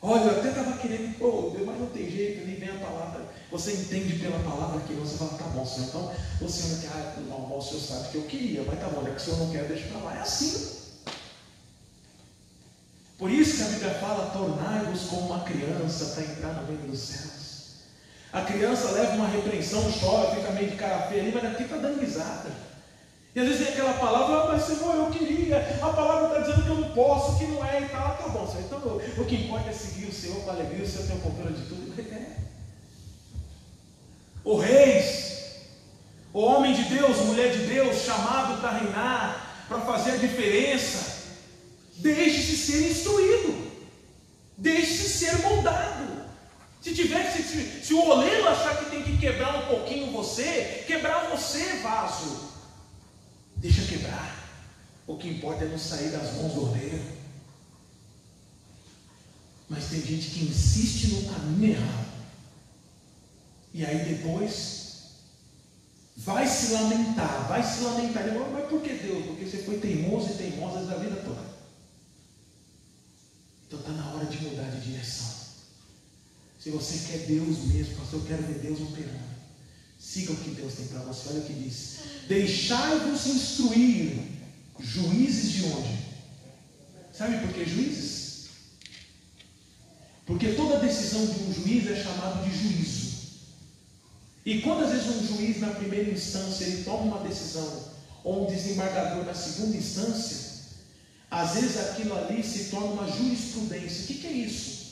Olha, eu até estava querendo, Deus, mas não tem jeito, nem vem a palavra. Você entende pela palavra que você fala: tá bom, Senhor. Então, o Senhor não quer, o Senhor sabe que eu queria, mas tá bom, já que o Senhor não quer, deixa para lá. É assim. Por isso que a Bíblia fala: tornai-vos como uma criança para entrar no reino dos céus. A criança leva uma repreensão, chora, fica meio de cara feia ali, mas aqui está dando risada. E às vezes vem aquela palavra: mas Senhor, eu queria, a palavra está dizendo que eu não posso, que não é e tal. Tá bom, Senhor, então o que importa é seguir o Senhor com alegria, o Senhor tem o controle de tudo. O reis, o homem de Deus, mulher de Deus, chamado para reinar, para fazer a diferença, deixe-se ser instruído, deixe-se ser moldado. Se o oleiro achar que tem que quebrar um pouquinho você, quebrar você, vaso, deixa quebrar. O que importa é não sair das mãos do oleiro. Mas tem gente que insiste no caminho errado, e aí depois vai se lamentar. Mas por que Deus? Porque você foi teimoso e teimosa da vida toda. Então está na hora de mudar de direção. Se você quer Deus mesmo, pastor, eu quero ver Deus operando, siga o que Deus tem para você. Olha o que diz: deixai-vos instruir, juízes de onde? Sabe por que juízes? Porque toda decisão de um juiz é chamado de juízo. E quando às vezes um juiz na primeira instância ele toma uma decisão, ou um desembargador na segunda instância, às vezes aquilo ali se torna uma jurisprudência. O que é isso?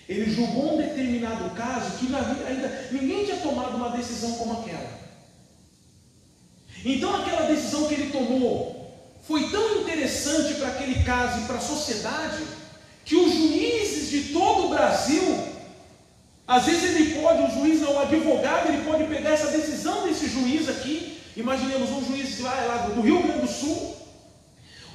Ele julgou um determinado caso que ainda ninguém tinha tomado uma decisão como aquela. Então aquela decisão que ele tomou foi tão interessante para aquele caso e para a sociedade, que os juízes de todo o Brasil, às vezes o advogado, ele pode pegar essa decisão desse juiz aqui. Imaginemos um juiz lá do Rio Grande do Sul,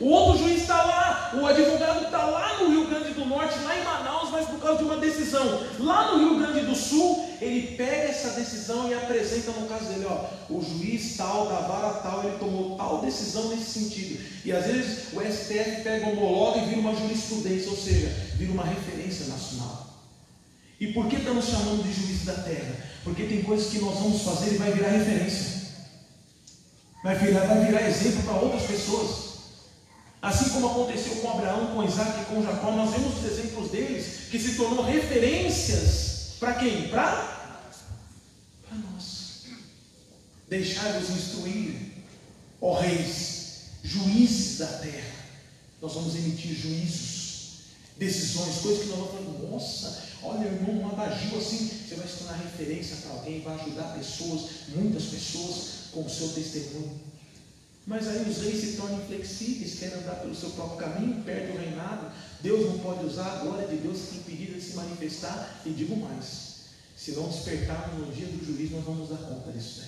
o outro juiz está lá, o advogado está lá no Rio Grande do do Norte, lá em Manaus, mas por causa de uma decisão lá no Rio Grande do Sul, ele pega essa decisão e apresenta no caso dele, ó, o juiz tal, da vara tal, ele tomou tal decisão nesse sentido. E às vezes o STF pega, homologa e vira uma jurisprudência, ou seja, vira uma referência nacional. E por que estamos chamando de juiz da terra? Porque tem coisas que nós vamos fazer e vai virar referência. Vai virar exemplo para outras pessoas. Assim como aconteceu com Abraão, com Isaac e com Jacó, nós vemos os exemplos deles que se tornou referências para quem? Para nós. Deixai-vos instruir, ó reis, juízes da terra. Nós vamos emitir juízos, decisões, coisas que nós vamos falar, nossa, olha, irmão, um abagiu assim, você vai se tornar referência para alguém, vai ajudar pessoas, muitas pessoas, com o seu testemunho. Mas aí os reis se tornam inflexíveis, querem andar pelo seu próprio caminho, perdem o reinado. Deus não pode usar a glória de Deus, que impedida de se manifestar. E digo mais, se não despertarmos no dia do juízo, nós vamos dar conta disso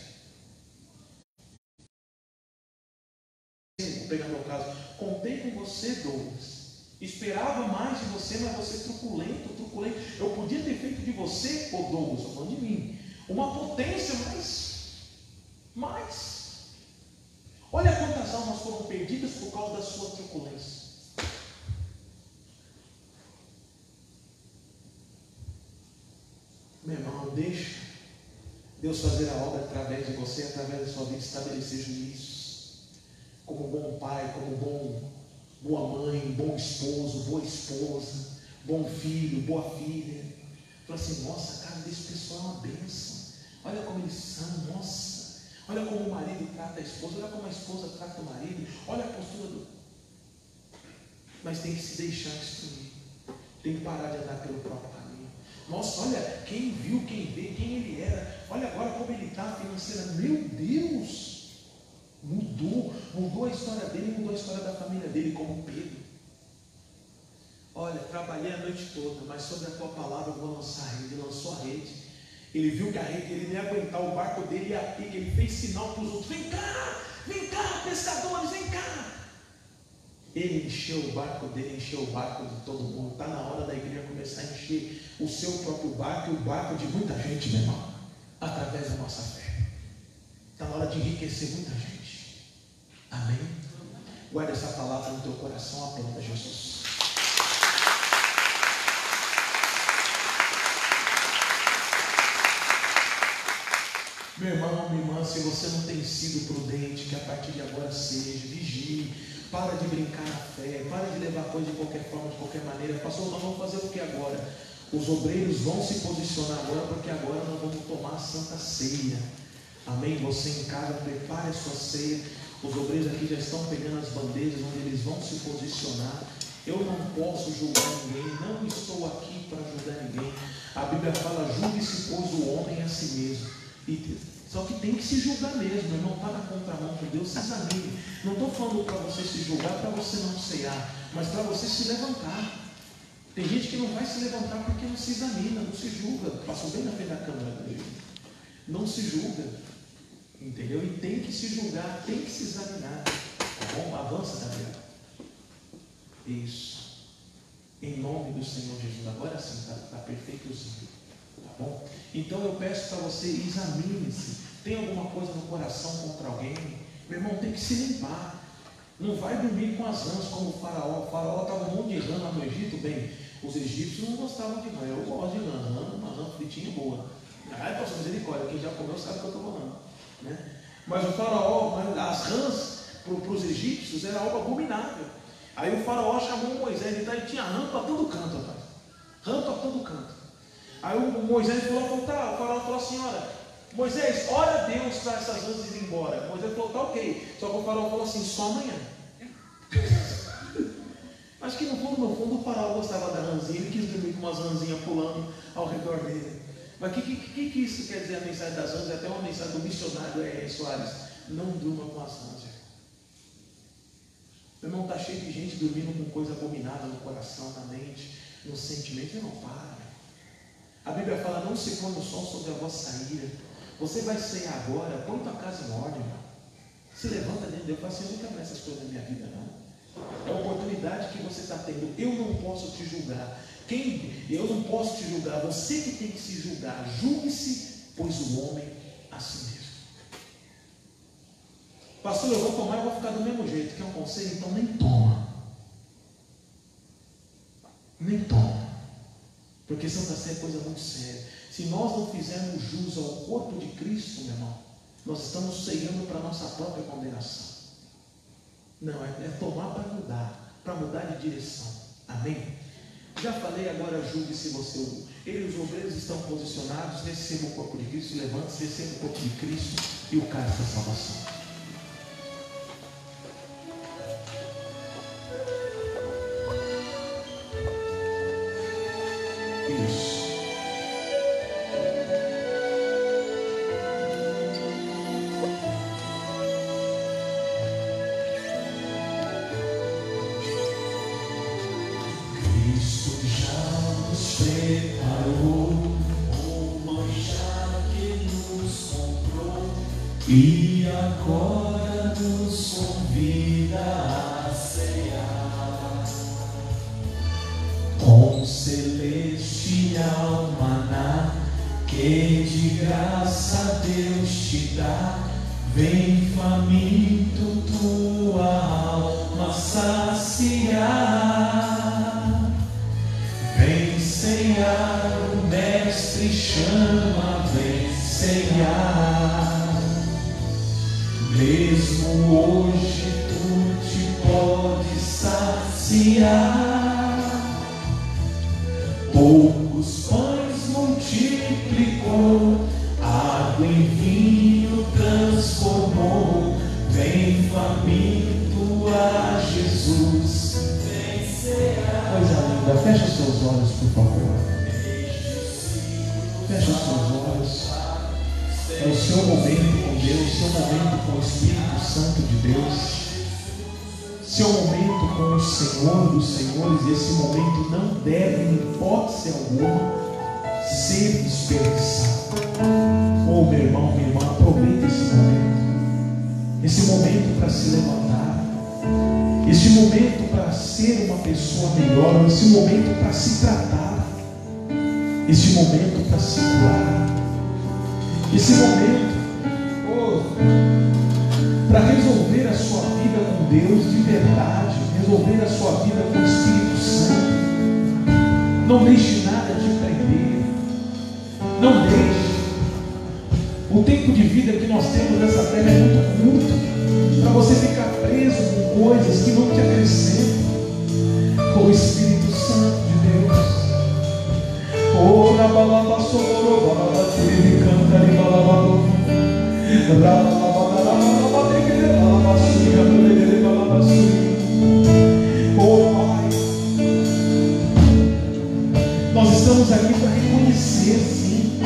aí. Vou pegar meu caso, contei com você, Douglas, esperava mais de você, mas você truculento. Eu podia ter feito de você, ô Douglas, estou falando de mim, uma potência, mas olha quantas almas foram perdidas por causa da sua truculência. Meu irmão, deixa Deus fazer a obra através de você, através da sua vida, estabelecer juízos. Como bom pai, como boa mãe, bom esposo, boa esposa, bom filho, boa filha. Fala assim, nossa, a casa desse pessoal é uma bênção. Olha como eles são, nossa. Olha como o marido trata a esposa, olha como a esposa trata o marido, olha a postura do... Mas tem que se deixar instruir, tem que parar de andar pelo próprio caminho. Nossa, olha, quem viu, quem vê, quem ele era, olha agora como ele está financeiramente, meu Deus, mudou a história dele, mudou a história da família dele, como Pedro. Olha, trabalhei a noite toda, mas sobre a tua palavra eu vou lançar a rede. Ele lançou a rede. Ele viu que a rede, ele nem ia aguentar, o barco dele ia pique, ele fez sinal para os outros, vem cá, pescadores, vem cá. Ele encheu o barco dele, encheu o barco de todo mundo. Está na hora da igreja começar a encher o seu próprio barco e o barco de muita gente, meu irmão, através da nossa fé. Está na hora de enriquecer muita gente. Amém? Guarda essa palavra no teu coração, aplauda Jesus. Meu irmão, minha irmã, se você não tem sido prudente, que a partir de agora seja, vigie, para de brincar na fé, para de levar coisa de qualquer forma, de qualquer maneira. Pastor, nós vamos fazer o que agora? Os obreiros vão se posicionar agora, porque agora nós vamos tomar a Santa Ceia. Amém? Você em casa, prepare a sua ceia. Os obreiros aqui já estão pegando as bandejas, onde eles vão se posicionar. Eu não posso julgar ninguém, não estou aqui para julgar ninguém. A Bíblia fala, julgue-se, pois, o homem a si mesmo. Só que tem que se julgar mesmo, não está na contramão com Deus, se examine. Não estou falando para você se julgar, para você não cear, mas para você se levantar. Tem gente que não vai se levantar porque não se examina, não se julga. Passou bem na frente da câmera dele. Não se julga, entendeu? E tem que se julgar, tem que se examinar. Tá bom? Avança, Gabriel. Isso. Em nome do Senhor Jesus. Agora sim, está perfeitozinho. Tá bom? Então eu peço para você, examine-se. Tem alguma coisa no coração contra alguém? Meu irmão, tem que se limpar. Não vai dormir com as rãs como o faraó. O faraó estava um monte de rã lá no Egito. Bem, os egípcios não gostavam de rã. Eu gosto de rã, uma rã fritinha boa. Ai, pastor, misericórdia, quem já comeu sabe o que eu estou falando, né? Mas o faraó, as rãs para os egípcios era algo abominável. Aí o faraó chamou Moisés, ele tinha rã para todo canto, rapaz. Rã para todo canto. Aí o Moisés falou, tá, o faraó falou assim, olha, Moisés, ora a Deus para essas rãs irem embora. Moisés falou, tá ok. Só que o faraó falou assim, só amanhã. Acho que no fundo o faraó gostava da rãzinha, ele quis dormir com umas rãzinhas pulando ao redor dele. Mas o que isso quer dizer a mensagem das rãs? É até uma mensagem do missionário R. Soares. Não durma com as rãs. Meu irmão, está cheio de gente dormindo com coisa abominável no coração, na mente, no sentimento. Não para. A Bíblia fala, não se põe o sol sobre a vossa ira. Você vai sair agora, põe tua casa em ordem, irmão. Se levanta dentro de Deus e fala assim, eu não quero mais essas coisas na minha vida, não. É a oportunidade que você está tendo. Eu não posso te julgar. Eu não posso te julgar. Você que tem que se julgar. Julgue-se, pois o homem a si mesmo. Pastor, eu vou tomar e vou ficar do mesmo jeito. Quer um conselho? Então nem toma. Nem toma. Porque Santa Ceia é coisa muito séria. Se nós não fizermos jus ao corpo de Cristo, meu irmão, nós estamos ceiando para a nossa própria condenação. Não, é tomar para mudar de direção. Amém? Já falei, agora julgue-se você. Os obreiros estão posicionados, recebam o corpo de Cristo, levante-se, recebam o corpo de Cristo e o cálice da salvação. Isso. Cristo já nos preparou o manjar que nos comprou e agora nos convida a cear com celestial maná que de graça Deus te dá. Vem faminto tua alma saciar. Vem ceiar, o mestre chama, vem ceiar. Mesmo hoje tu te podes saciar. Poucos pães multiplicou, água em vinho transformou. Vem faminto a Jesus, vem cear. Coisa linda, fecha seus olhos, por favor. Fecha seus olhos. É o seu momento com Deus, seu momento com o Espírito Santo de Deus, seu momento com o Senhor dos Senhores. E esse momento não deve, em hipótese alguma, ser desperdiçado. Oh, meu irmão, minha irmã, aproveite esse momento para se levantar, esse momento para ser uma pessoa melhor, esse momento para se tratar, esse momento para se curar, esse momento para resolver a sua vida com Deus de verdade, resolver a sua vida com o Espírito Santo. Não deixe nada te prender, não deixe. O tempo de vida que nós temos nessa terra é muito curto para você ficar preso com coisas que não te acrescentam. Com o Espírito Santo de Deus. Oh, na balaba socorro, balaba tiri cantari balaba, oh Pai, nós estamos aqui para reconhecer, sim,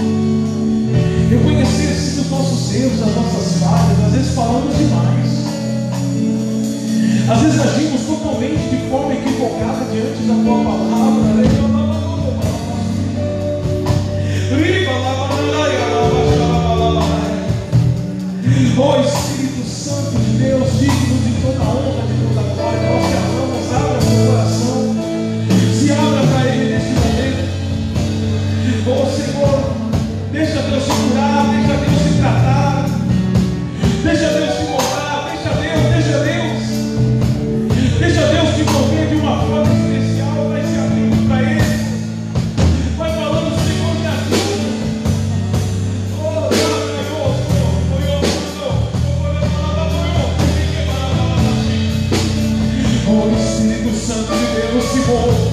reconhecer sim os nossos erros, as nossas falhas. Às vezes falamos demais, às vezes agimos totalmente de forma equivocada diante da tua palavra. Oh Espírito Santo de Deus, digno de toda honra, de toda glória, nós te amamos. Abra seu coração, se abra para Ele neste momento. Oh Senhor, deixa Deus se curar, deixa Deus se tratar, deixa Deus te mostrar, deixa Deus te mover de uma forma especial. Vai se abrindo para Ele, vai falando: Senhor, me ajuda. Oh Espírito Santo de Deus, se move.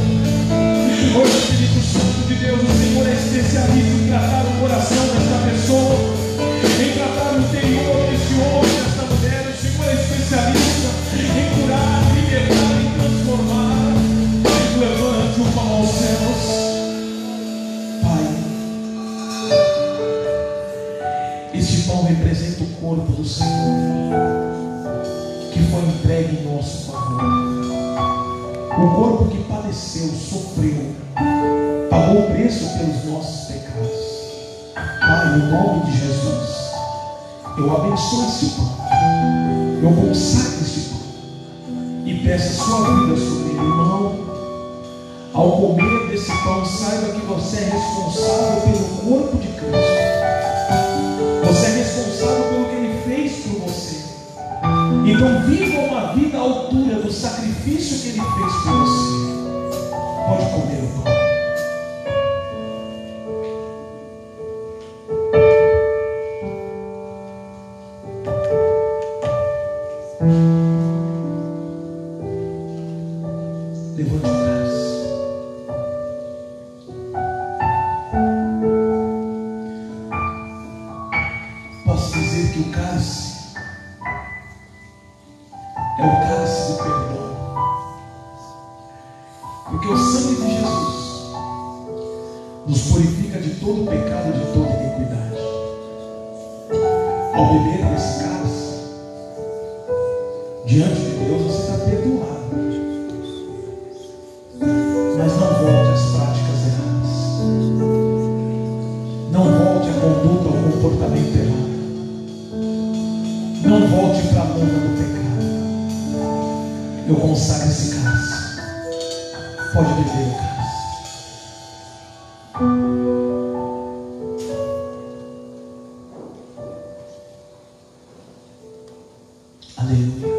Oh Espírito Santo de Deus, o Senhor é especialista em tratar o coração desta pessoa, em tratar o interior deste homem, desta mulher. O Senhor é especialista em curar, libertar, em transformar. Levante o pão aos céus. Pai, este pão representa o corpo do Senhor, que foi entregue em nosso favor. O corpo que padeceu, sofreu, pagou o preço pelos nossos pecados. Pai, no nome de Jesus, eu abençoo esse pão, eu consagro esse pão e peça a sua vida sobre ele. Irmão, ao comer desse pão, saiba que você é responsável pelo corpo de Cristo. Você é responsável pelo que Ele fez por você. Então viva uma vida à altura do sacrifício que Ele fez por você. Pode comer o pão. Levante o cálice. Posso dizer que o cálice é o cálice do perdão, porque o sangue de Jesus nos purifica de todo pecado, de toda iniquidade. Ao beber desse cálice, diante de Deus você está perdoado. Mas não volte às práticas erradas. Não volte à conduta, ao comportamento errado. Não volte para a lama do pecado. Eu consagro esse cálice. Pode beber o cálice. Aleluia.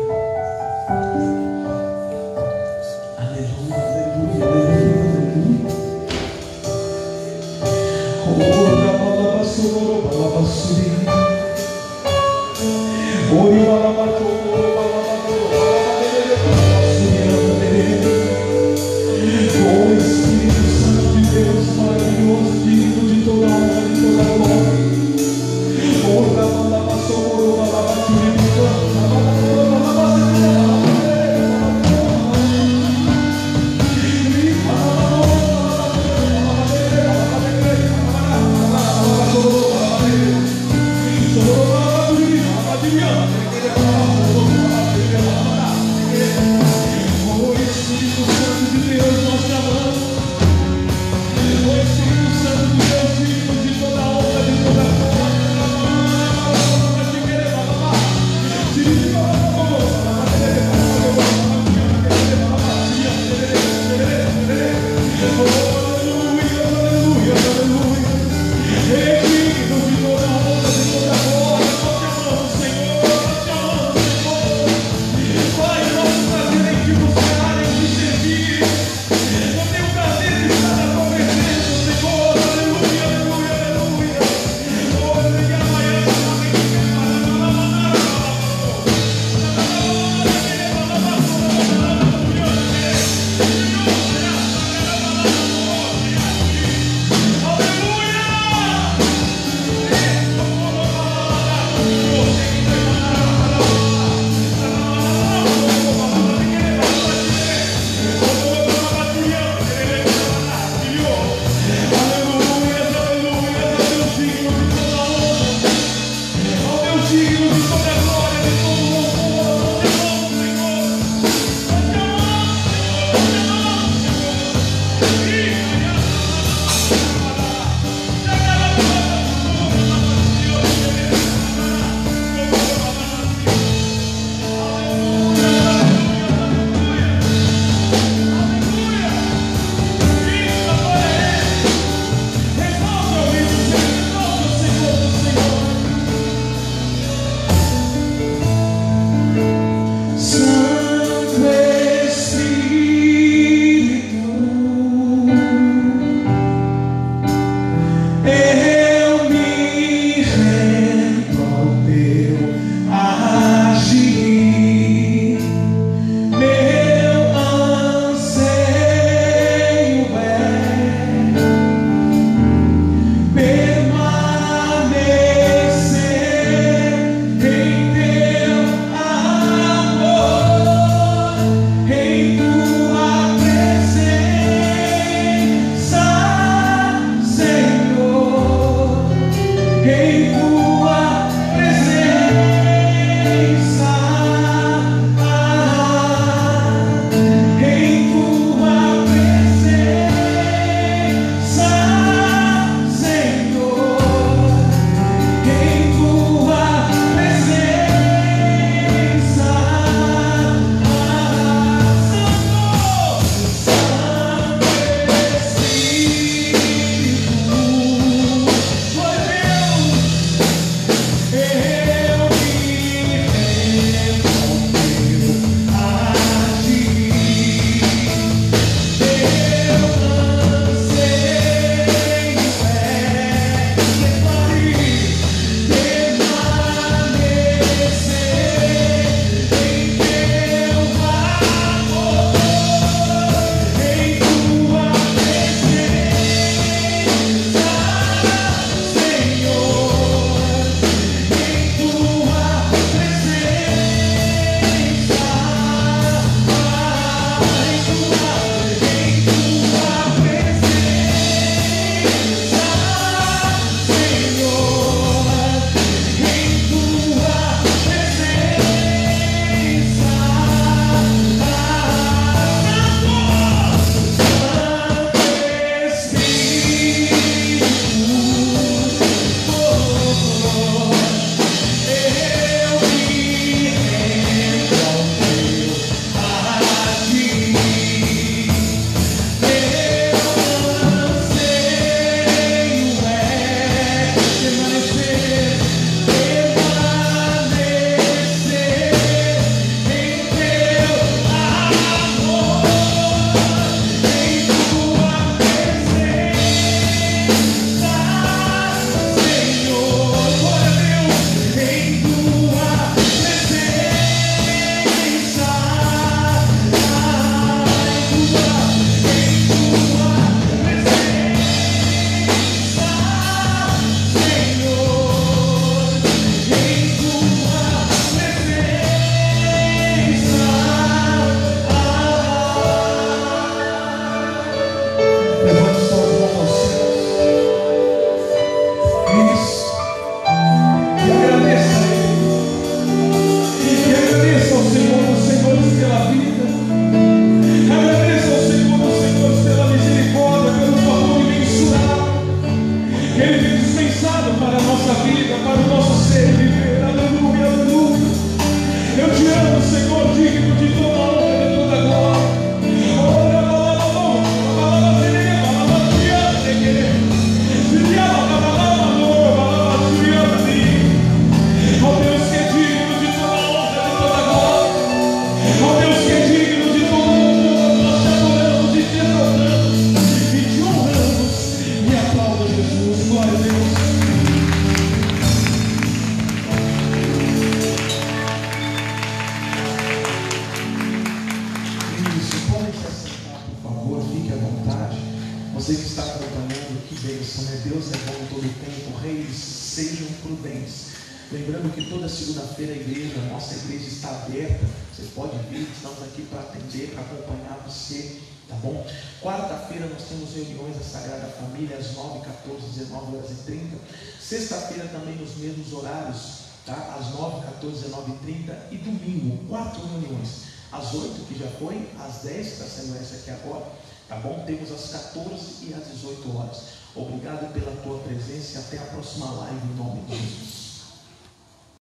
Aleluia, aleluia, aleluia, aleluia. Ora balabasoro, balabasuri. Ori balabatoro, balabadoro, balabadere. Oh Espírito Santo de Deus, maravilhoso, digno de toda honra e toda glória. Ora balabasoro, balabadere. Aleluia. que Ele tem dispensado para a nossa vida, para o nosso ser viver. Aleluia, aleluia. Eu te amo, Senhor, digno de toda honra e de toda glória. Oh Deus que é digno de toda honra, de toda glória. Oh Deus que é digno de todo louvor. Nós te adoramos e te exaltamos e te honramos. E aplauda Jesus. Glória a Deus. Isso, pode se assentar, por favor, fique à vontade. Você que está acompanhando, que bênção, né? Deus é bom todo o tempo. Reis, sejam prudentes. Lembrando que toda segunda-feira a igreja, a nossa igreja está aberta. Você pode vir, estamos aqui para atender, para acompanhar você, tá bom? Quarta-feira nós temos reuniões da Sagrada Família às 9, 14, 19 horas e 30. Sexta-feira também nos mesmos horários, tá? Às 9, 14, 19 e 30. E domingo, 4 reuniões. Às 8, que já foi, às 10, que está sendo essa aqui agora, tá bom? Temos às 14 e às 18 horas. Obrigado pela tua presença e até a próxima live em nome de Jesus.